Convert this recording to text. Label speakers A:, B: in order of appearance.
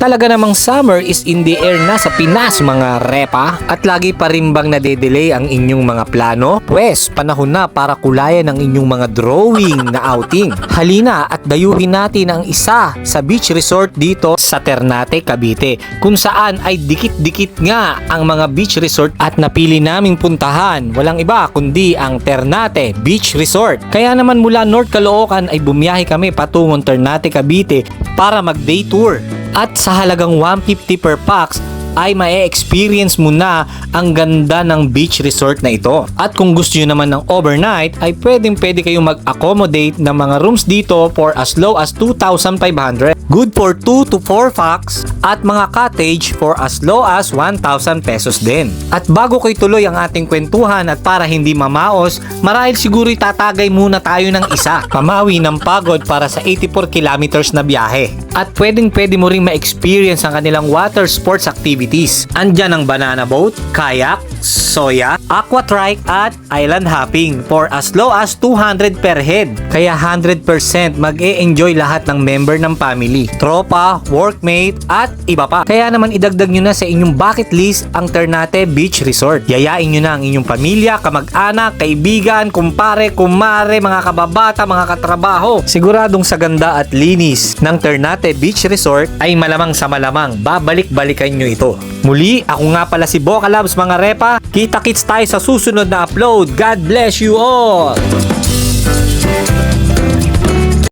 A: Talaga namang summer is in the air na sa Pinas mga repa. At lagi pa rin bang nade-delay ang inyong mga plano? Pwes, panahon na para kulayan ang inyong mga drawing na outing. Halina at dayuhin natin ang isa sa beach resort dito sa Ternate, Cavite, kung saan ay dikit-dikit nga ang mga beach resort at napili naming puntahan. Walang iba kundi ang Ternate Beach Resort. Kaya naman mula North Caloocan ay bumiyahe kami patungong Ternate, Cavite para mag-day tour. At sa halagang 150 per pax ay ma-experience mo na ang ganda ng beach resort na ito. At kung gusto nyo naman ng overnight ay pwede kayong mag-accommodate ng mga rooms dito for as low as 2,500. Good for 2 to 4 pax at mga cottage for as low as 1,000 pesos din. At bago ko ituloy ang ating kwentuhan at para hindi mamaos, marahil siguro itatagay muna tayo ng isa. Mamawi ng pagod para sa 84 kilometers na biyahe. At pwede mo ring ma-experience ang kanilang water sports activities. Andyan ang banana boat, kayak, soya, aquatrike at island hopping for as low as 200 per head. Kaya 100% mag-e-enjoy lahat ng member ng family, tropa, workmate at iba pa. Kaya naman idagdag nyo na sa inyong bucket list ang Ternate Beach Resort. Yayain nyo na ang inyong pamilya, kamag-anak, kaibigan, kumpare, kumare, mga kababata, mga katrabaho. Siguradong sa ganda at linis ng Ternate Beach Resort ay malamang sa malamang babalik-balikan nyo ito. Muli, ako nga pala si Boca Labs mga repa. Kita-kits tayo sa susunod na upload. God bless you all!